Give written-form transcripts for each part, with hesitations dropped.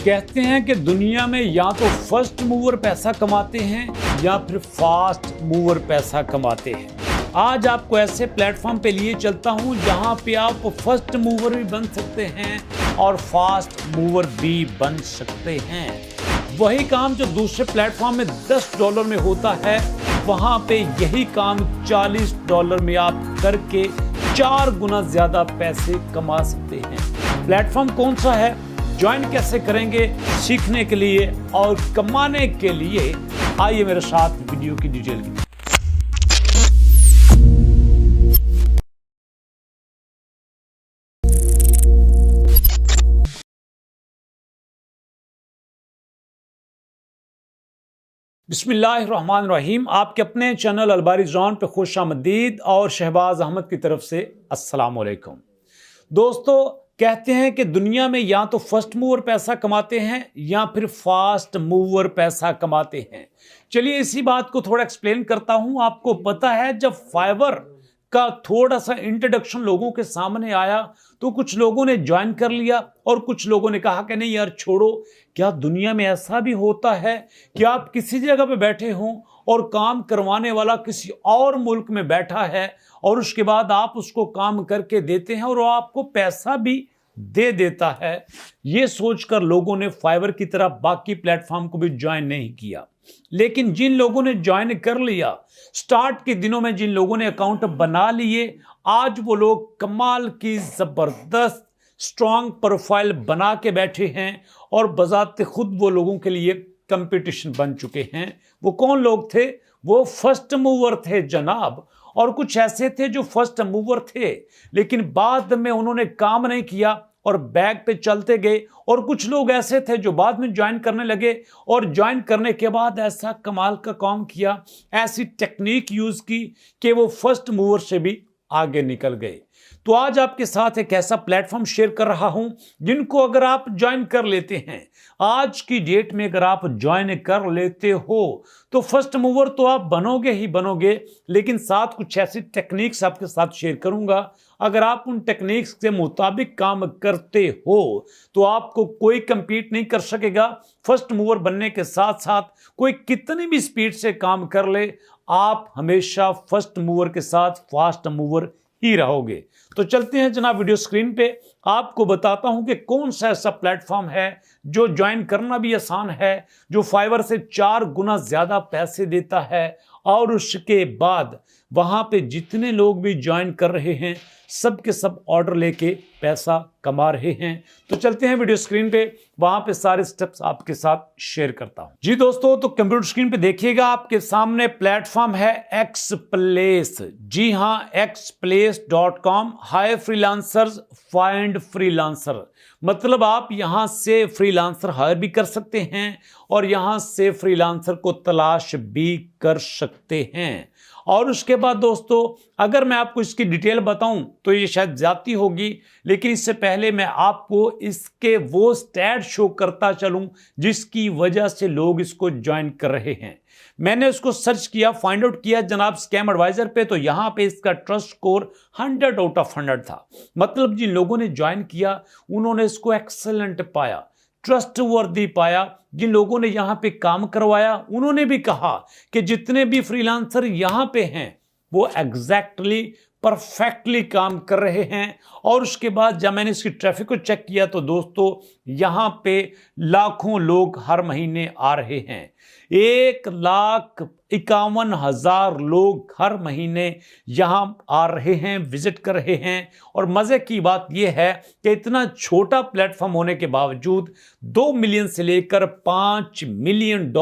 कहते हैं कि दुनिया में या तो फर्स्ट मूवर पैसा कमाते हैं या फिर फास्ट मूवर पैसा कमाते हैं। आज आपको ऐसे प्लेटफॉर्म पे लिए चलता हूं जहां पे आप फर्स्ट मूवर भी बन सकते हैं और फास्ट मूवर भी बन सकते हैं। वही काम जो दूसरे प्लेटफॉर्म में $10 में होता है, वहां पे यही काम $40 में आप करके 4 गुना ज्यादा पैसे कमा सकते हैं। प्लेटफॉर्म कौन सा है, ज्वाइन कैसे करेंगे, सीखने के लिए और कमाने के लिए आइए मेरे साथ वीडियो की डिटेल की। बिस्मिल्लाहिर्रहमानिर्रहीम। आपके अपने चैनल अलबारी जोन पे खुश आमदीद और शहबाज अहमद की तरफ से अस्सलाम वालेकुम। दोस्तों, कहते हैं कि दुनिया में या तो फर्स्ट मूवर पैसा कमाते हैं या फिर फास्ट मूवर पैसा कमाते हैं। चलिए इसी बात को थोड़ा एक्सप्लेन करता हूं। आपको पता है, जब फाइवर का थोड़ा सा इंट्रोडक्शन लोगों के सामने आया तो कुछ लोगों ने ज्वाइन कर लिया और कुछ लोगों ने कहा कि नहीं यार छोड़ो, क्या दुनिया में ऐसा भी होता है कि आप किसी जगह पे बैठे हों और काम करवाने वाला किसी और मुल्क में बैठा है और उसके बाद आप उसको काम करके देते हैं और वो आपको पैसा भी दे देता है। ये सोचकर लोगों ने फाइवर की तरह बाकी प्लेटफॉर्म को भी ज्वाइन नहीं किया। लेकिन जिन लोगों ने ज्वाइन कर लिया, स्टार्ट के दिनों में जिन लोगों ने अकाउंट बना लिए, आज वो लोग कमाल की जबरदस्त स्ट्रॉन्ग प्रोफाइल बना के बैठे हैं और बजाते खुद वो लोगों के लिए कंपटीशन बन चुके हैं। वो कौन लोग थे? वो फर्स्ट मूवर थे जनाब। और कुछ ऐसे थे जो फर्स्ट मूवर थे लेकिन बाद में उन्होंने काम नहीं किया और बैक पे चलते गए, और कुछ लोग ऐसे थे जो बाद में ज्वाइन करने लगे और ज्वाइन करने के बाद ऐसा कमाल का काम किया, ऐसी टेक्निक यूज की कि वो फर्स्ट मूवर से भी आगे निकल गए। तो आज आपके साथ एक ऐसा प्लेटफॉर्म शेयर कर रहा हूं जिनको अगर आप ज्वाइन कर लेते हैं, आज की डेट में अगर आप ज्वाइन कर लेते हो तो फर्स्ट मूवर तो आप बनोगे ही बनोगे, लेकिन साथ कुछ ऐसी टेक्निक्स आपके साथ शेयर करूंगा। अगर आप उन टेक्निक्स के मुताबिक काम करते हो तो आपको कोई कंपीट नहीं कर सकेगा। फर्स्ट मूवर बनने के साथ साथ कोई कितनी भी स्पीड से काम कर ले, आप हमेशा फर्स्ट मूवर के साथ फास्ट मूवर ही रहोगे। तो चलते हैं जनाब वीडियो स्क्रीन पे, आपको बताता हूं कि कौन सा ऐसा प्लेटफॉर्म है जो ज्वाइन करना भी आसान है, जो फाइवर से 4 गुना ज्यादा पैसे देता है और उसके बाद वहां पे जितने लोग भी ज्वाइन कर रहे हैं सब के सब ऑर्डर लेके पैसा कमा रहे हैं। तो चलते हैं वीडियो स्क्रीन पे, वहां पे सारे स्टेप्स आपके साथ शेयर करता हूं। जी दोस्तों, तो कंप्यूटर स्क्रीन पे देखिएगा, आपके सामने प्लेटफॉर्म है एक्सप्लेस। जी हां, एक्सप्लेस.com। हाई फ्रीलांसर्स फाइंड फ्रीलांसर, मतलब आप यहां से फ्रीलांसर हायर भी कर सकते हैं और यहां से फ्रीलांसर को तलाश भी कर सकते हैं। और उसके बाद दोस्तों, अगर मैं आपको इसकी डिटेल बताऊं तो ये शायद ज्यादती होगी, लेकिन इससे पहले मैं आपको इसके वो स्टैट शो करता चलूं जिसकी वजह से लोग इसको ज्वाइन कर रहे हैं। मैंने इसको सर्च किया, फाइंड आउट किया जनाब स्कैम एडवाइजर पे, तो यहां पे इसका ट्रस्ट स्कोर 100 आउट ऑफ 100 था। मतलब जिन लोगों ने ज्वाइन किया उन्होंने इसको एक्सेलेंट पाया, ट्रस्टवर्दी पाया। जिन लोगों ने यहां पे काम करवाया उन्होंने भी कहा कि जितने भी फ्रीलांसर यहां पे हैं वो एग्जैक्टली परफेक्टली काम कर रहे हैं। और उसके बाद जब मैंने इसकी ट्रैफिक को चेक किया तो दोस्तों यहां पे लाखों लोग हर महीने आ रहे हैं। 1,51,000 लोग हर महीने यहां आ रहे हैं, विजिट कर रहे हैं। और मजे की बात यह है कि इतना छोटा प्लेटफॉर्म होने के बावजूद 2 मिलियन से लेकर $5 मिलियन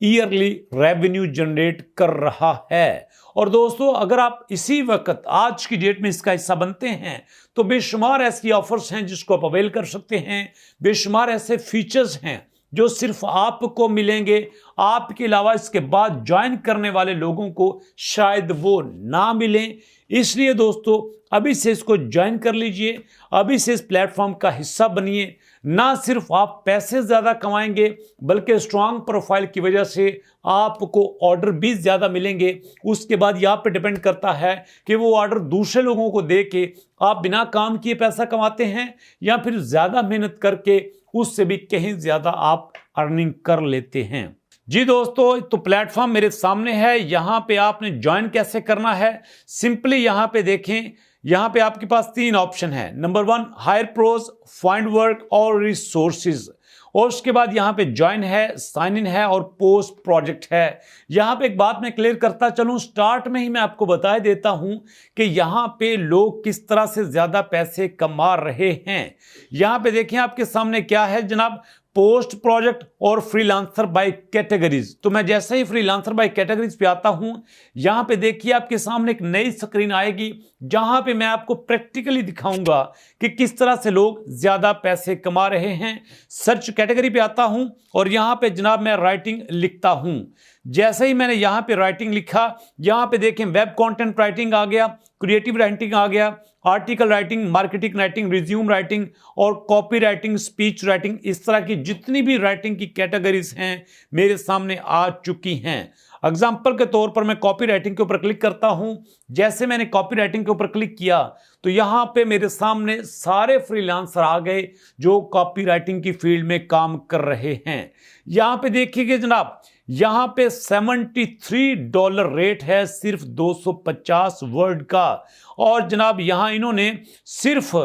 ईयरली रेवेन्यू जनरेट कर रहा है। और दोस्तों, अगर आप इसी वक्त आज की डेट में इसका हिस्सा बनते हैं तो बेशुमार ऐसी ऑफर्स हैं जिसको आप अवेल कर सकते हैं। बेशुमार ऐसे फीचर्स हैं जो सिर्फ आपको मिलेंगे, आपके अलावा इसके बाद ज्वाइन करने वाले लोगों को शायद वो ना मिलें। इसलिए दोस्तों अभी से इसको ज्वाइन कर लीजिए, अभी से इस प्लेटफॉर्म का हिस्सा बनिए। ना सिर्फ आप पैसे ज्यादा कमाएंगे बल्कि स्ट्रांग प्रोफाइल की वजह से आपको ऑर्डर भी ज्यादा मिलेंगे। उसके बाद यह आप पे डिपेंड करता है कि वो ऑर्डर दूसरे लोगों को दे के आप बिना काम किए पैसा कमाते हैं या फिर ज्यादा मेहनत करके उससे भी कहीं ज्यादा आप अर्निंग कर लेते हैं। जी दोस्तों, तो प्लेटफॉर्म मेरे सामने है। यहां पे आपने ज्वाइन कैसे करना है, सिंपली यहां पे देखें, यहां पे आपके पास 3 ऑप्शन है। Number 1 hire pros, find work और रिसोर्सेज, और उसके बाद यहां पे ज्वाइन है, साइन इन है और पोस्ट प्रोजेक्ट है। यहां पे एक बात मैं क्लियर करता चलूं, स्टार्ट में ही मैं आपको बता देता हूं कि यहां पे लोग किस तरह से ज्यादा पैसे कमा रहे हैं। यहां पे देखें आपके सामने क्या है जनाब, पोस्ट प्रोजेक्ट और फ्रीलांसर बाय कैटेगरीज। तो मैं जैसे ही फ्रीलांसर बाय कैटेगरीज पे आता हूं, यहां पे देखिए आपके सामने एक नई स्क्रीन आएगी जहां पे मैं आपको प्रैक्टिकली दिखाऊंगा कि किस तरह से लोग ज्यादा पैसे कमा रहे हैं। सर्च कैटेगरी पे आता हूं और यहां पे जनाब मैं राइटिंग लिखता हूं। जैसे ही मैंने यहां पे राइटिंग लिखा, यहां पे देखें वेब कंटेंट राइटिंग आ गया, क्रिएटिव राइटिंग आ गया, article writing, marketing writing, resume writing और कॉपी राइटिंग, स्पीच राइटिंग, इस तरह की जितनी भी राइटिंग की कैटेगरीज हैं मेरे सामने आ चुकी हैं। एग्जाम्पल के तौर पर मैं कॉपी राइटिंग के ऊपर क्लिक करता हूं। जैसे मैंने कॉपी राइटिंग के ऊपर क्लिक किया तो यहां पे मेरे सामने सारे फ्रीलांसर आ गए जो कॉपी राइटिंग की फील्ड में काम कर रहे हैं। यहां पे देखिए जनाब, यहां पे $73 रेट है सिर्फ 250 वर्ड का, और जनाब यहां इन्होंने सिर्फ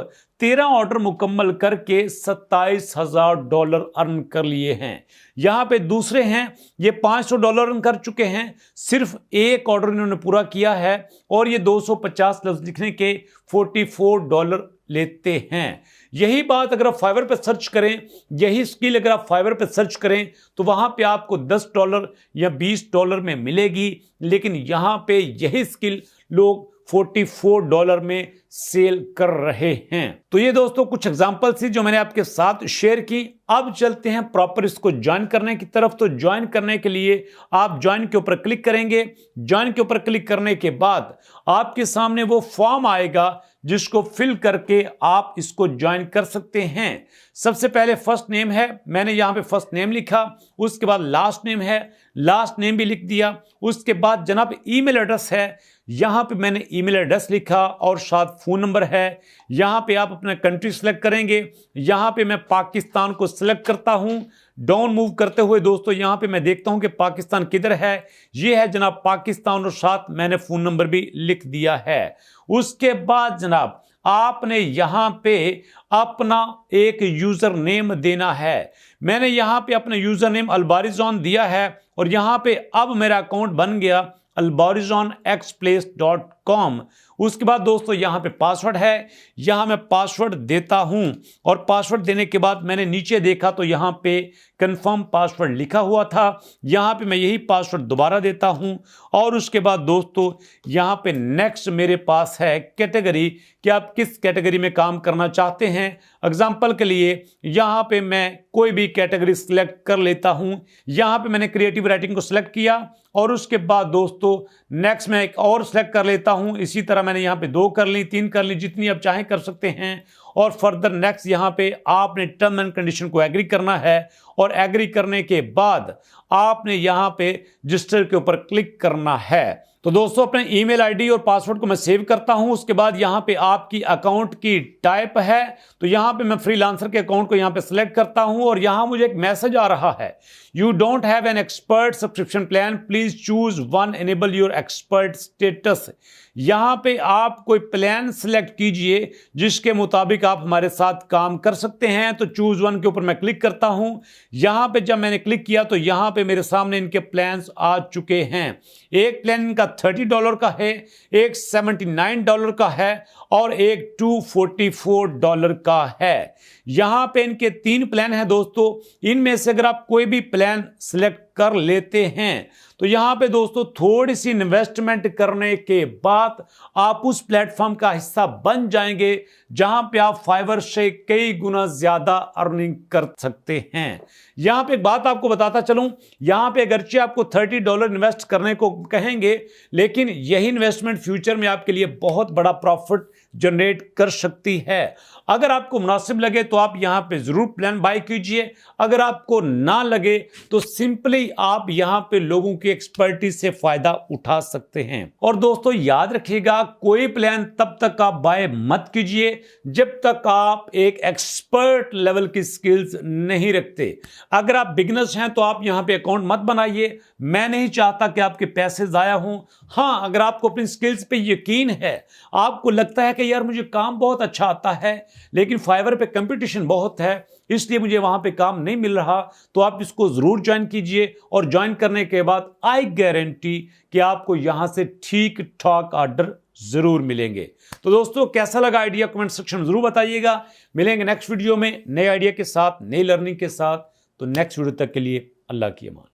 13 ऑर्डर मुकम्मल करके $27,000 अर्न कर लिए हैं। यहां पे दूसरे हैं, ये $500 अर्न कर चुके हैं, सिर्फ एक ऑर्डर इन्होंने पूरा किया है और ये 250 लफ्ज लिखने के $44 लेते हैं। यही बात अगर आप फाइवर पे सर्च करें, यही स्किल अगर आप फाइवर पे सर्च करें तो वहां पे आपको $10 या $20 में मिलेगी, लेकिन यहां पे यही स्किल लोग $44 में सेल कर रहे हैं। तो ये दोस्तों कुछ एग्जांपल थी जो मैंने आपके साथ शेयर की। अब चलते हैं प्रॉपर इसको ज्वाइन करने की तरफ। तो ज्वाइन करने के लिए आप ज्वाइन के ऊपर क्लिक करेंगे। ज्वाइन के ऊपर क्लिक करने के बाद आपके सामने वो फॉर्म आएगा जिसको फिल करके आप इसको ज्वाइन कर सकते हैं। सबसे पहले फर्स्ट नेम है, मैंने यहां पे फर्स्ट नेम लिखा, उसके बाद लास्ट नेम है, लास्ट नेम भी लिख दिया। उसके बाद जनाब ईमेल एड्रेस है, यहां पे मैंने ईमेल एड्रेस लिखा और साथ फोन नंबर है। यहां पे आप अपना कंट्री सिलेक्ट करेंगे। यहां पे मैं पाकिस्तान को सिलेक्ट करता हूं। डाउन मूव करते हुए दोस्तों यहां पे मैं देखता हूं कि पाकिस्तान किधर है। ये है जनाब पाकिस्तान और साथ मैंने फोन नंबर भी लिख दिया है। उसके बाद जनाब आपने यहां पे अपना एक यूजर नेम देना है। मैंने यहां पे अपना यूजर नेम अलबारिजॉन दिया है और यहां पे अब मेरा अकाउंट बन गया albarizonxplace.com। उसके बाद दोस्तों यहां पे पासवर्ड है, यहां मैं पासवर्ड देता हूं और पासवर्ड देने के बाद मैंने नीचे देखा तो यहां पे कंफर्म पासवर्ड लिखा हुआ था। यहां पे मैं यही पासवर्ड दोबारा देता हूं और उसके बाद दोस्तों यहां पे नेक्स्ट मेरे पास है कैटेगरी कि आप किस कैटेगरी में काम करना चाहते हैं। एग्जाम्पल के लिए यहां पे मैं कोई भी कैटेगरी सिलेक्ट कर लेता हूं। यहां पे मैंने क्रिएटिव राइटिंग को सिलेक्ट किया और उसके बाद दोस्तों नेक्स्ट मैं एक और सिलेक्ट कर लेता हूं। इसी तरह मैंने यहां पे 2 कर ली, 3 कर ली, जितनी आप चाहें कर सकते हैं। और फर्दर नेक्स्ट यहां पे आपने टर्म एंड कंडीशन को एग्री करना है और एग्री करने के बाद आपने यहां पे रजिस्टर के ऊपर क्लिक करना है। तो दोस्तों अपने ईमेल आईडी और पासवर्ड को मैं सेव करता हूं। उसके बाद यहां पे आपकी अकाउंट की टाइप है, तो यहां पे मैं फ्रीलांसर के अकाउंट को यहां पे सिलेक्ट करता हूं और यहां मुझे एक मैसेज आ रहा है, you don't have an expert subscription plan, please choose one, enable your expert status. यहां पे आप कोई प्लान सिलेक्ट कीजिए जिसके मुताबिक आप हमारे साथ काम कर सकते हैं। तो चूज वन के ऊपर मैं क्लिक करता हूं। यहां पे जब मैंने क्लिक किया तो यहां पे मेरे सामने इनके प्लान्स आ चुके हैं। एक प्लान इनका $30 का है, एक $79 का है और एक $244 का है। यहां पे इनके 3 प्लान हैं दोस्तों। इनमें से अगर आप कोई भी प्लान सिलेक्ट कर लेते हैं तो यहां पे दोस्तों थोड़ी सी इन्वेस्टमेंट करने के बाद आप उस प्लेटफॉर्म का हिस्सा बन जाएंगे जहां पे आप फाइवर से कई गुना ज्यादा अर्निंग कर सकते हैं। यहां पे एक बात आपको बताता चलूं, यहां पे अगरचे आपको $30 इन्वेस्ट करने को कहेंगे, लेकिन यही इन्वेस्टमेंट फ्यूचर में आपके लिए बहुत बड़ा प्रॉफिट जनरेट कर सकती है। अगर आपको मुनासिब लगे तो आप यहां पे जरूर प्लान बाय कीजिए, अगर आपको ना लगे तो सिंपली आप यहां पे लोगों की एक्सपर्टीज से फायदा उठा सकते हैं। और दोस्तों याद रखिएगा, कोई प्लान तब तक आप बाय मत कीजिए जब तक आप एक एक्सपर्ट लेवल की स्किल्स नहीं रखते। अगर आप बिगिनर्स हैं तो आप यहां पे अकाउंट मत बनाइए। मैं नहीं चाहता कि आपके पैसे जाया हों। हां, अगर आपको अपनी स्किल्स पे यकीन है, आपको लगता है कि यार मुझे काम बहुत अच्छा आता है लेकिन फाइवर पे कंपटीशन बहुत है इसलिए मुझे वहां पे काम नहीं मिल रहा, तो आप इसको जरूर ज्वाइन कीजिए। और ज्वाइन करने के बाद आई गारंटी कि आपको यहां से ठीक ठाक ऑर्डर जरूर मिलेंगे। तो दोस्तों कैसा लगा आइडिया, कमेंट सेक्शन में जरूर बताइएगा। मिलेंगे नेक्स्ट वीडियो में नए आइडिया के साथ, नई लर्निंग के साथ। तो नेक्स्ट वीडियो तक के लिए अल्लाह की अमान।